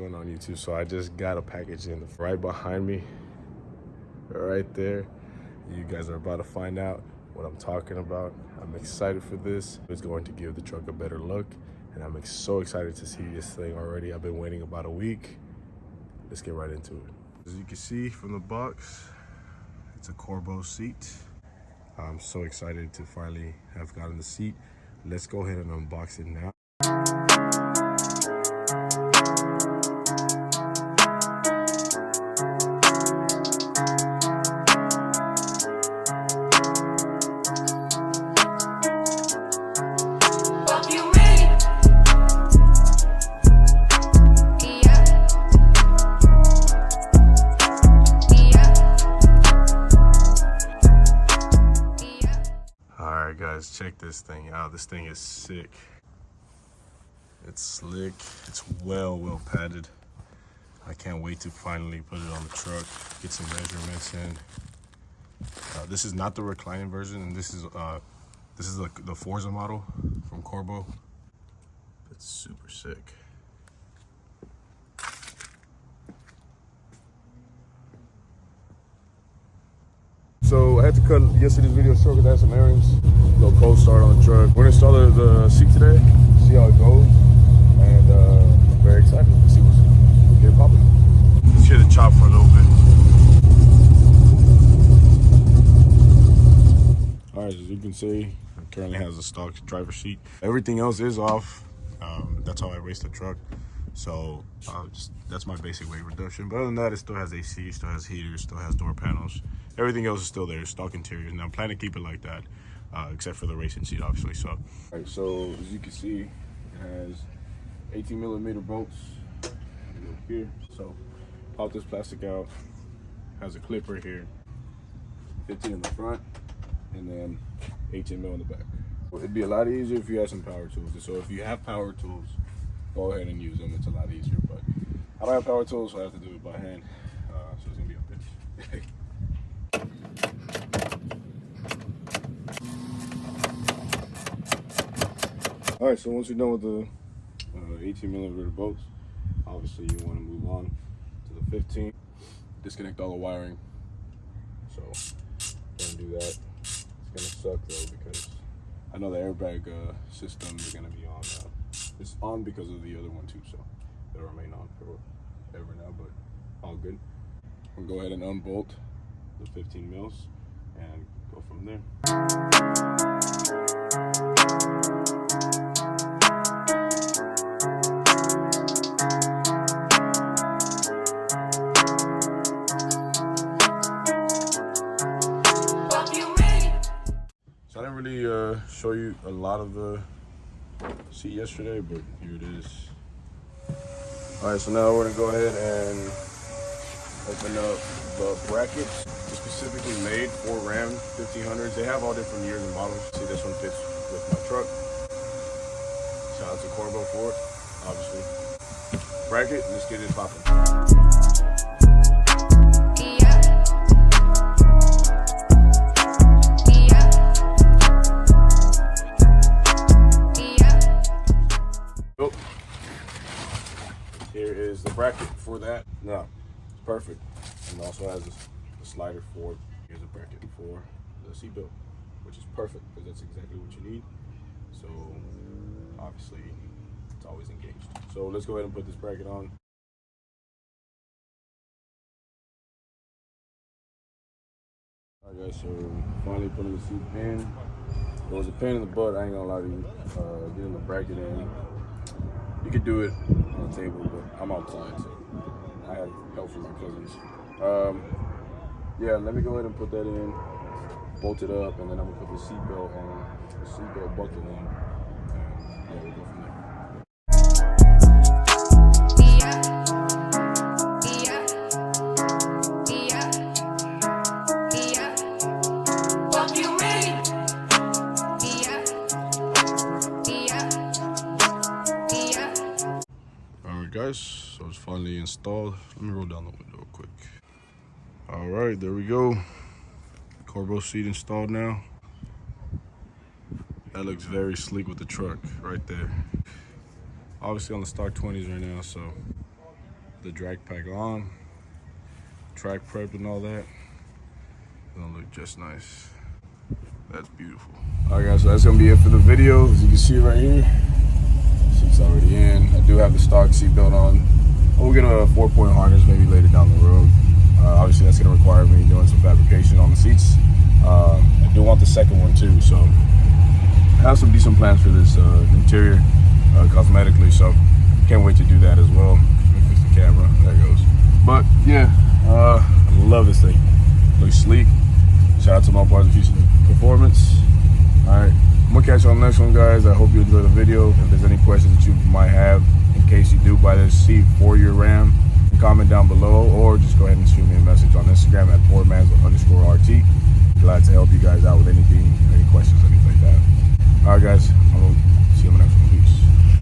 going on YouTube? So I just got a package in right behind me, right there. You guys are about to find out what I'm talking about. I'm excited for this. It's going to give the truck a better look, and I'm so excited to see this thing already. I've been waiting about a week. Let's get right into it. As you can see from the box, it's a Corbeau seat. I'm so excited to finally have gotten the seat. Let's go ahead and unbox it now. Alright guys, check this thing out. This thing is sick. It's slick. It's well padded. I can't wait to finally put it on the truck, get some measurements in. This is not the reclining version, and this is the Forza model from Corbeau. It's super sick. So I had to cut yesterday's video short because I had some errands. Go cold start on the truck. We're gonna install the seat today, see how it goes, and I'm very excited to see what's getting popping. Let's hear the chop for a little bit. All right, as you can see, it currently has a stock driver's seat. Everything else is off. That's how I race the truck. So that's my basic weight reduction. But other than that, it still has AC, still has heaters, still has door panels. Everything else is still there, stock interiors. And I'm planning to keep it like that, except for the racing seat, obviously. So, all right, so as you can see, it has 18mm bolts here. So pop this plastic out, has a clip right here, 15 in the front, and then 18mm in the back. It'd be a lot easier if you had some power tools. So if you have power tools, go ahead and use them. It's a lot easier, but I don't have power tools, so I have to do it by hand. So it's gonna be a bitch. All right, so once you're done with the 18mm bolts, obviously you want to move on to the 15. Disconnect all the wiring. So gonna do that. It's gonna suck though because I know the airbag system is gonna be on. It's on because of the other one too, so it'll remain on forever now, but all good. We'll go ahead and unbolt the 15 mils and go from there. So I didn't really show you a lot of the seat yesterday, but here it is. All right, so now we're gonna go ahead and open up the brackets specifically made for Ram 1500s. They have all different years and models. See, this one fits with my truck. Shout out to Corbeau for it, obviously. Bracket, let's get it popping. Here is the bracket for that. Now, it's perfect. And also has a slider for it. Here's a bracket for the seatbelt, which is perfect because that's exactly what you need. So obviously it's always engaged. So let's go ahead and put this bracket on. All right guys, so finally putting the seat in. It was a pain in the butt, I ain't gonna lie to you, getting the bracket in. You could do it on the table, but I'm outside, so I had help from my cousins. Yeah, let me go ahead and put that in, bolt it up, and then I'm gonna put the seatbelt on, the seatbelt buckle on, and yeah, we'll go from there. Guys, so it's finally installed. Let me roll down the window real quick. All right, there we go. Corbeau seat installed now. That looks very sleek with the truck right there. Obviously on the stock 20s right now, so the drag pack on, track prep and all that. Gonna look just nice. That's beautiful. All right, guys, so that's gonna be it for the video. As you can see right here, seat's already in. I do have the stock seat belt on. We'll get a 4-point harness maybe later down the road. Obviously, that's gonna require me doing some fabrication on the seats. I do want the second one too, so I have some decent plans for this interior cosmetically, so can't wait to do that as well. Let me fix the camera. There it goes. But yeah, I love this thing. Looks sleek. Shout out to my partner Fusion Performance. All right, I'm gonna catch you on the next one, guys. I hope you enjoyed the video. If there's any questions that you might have in case you do buy this seat for your Ram, comment down below, or just go ahead and shoot me a message on Instagram at poormans_RT. Glad to help you guys out with anything, any questions, anything like that. All right, guys.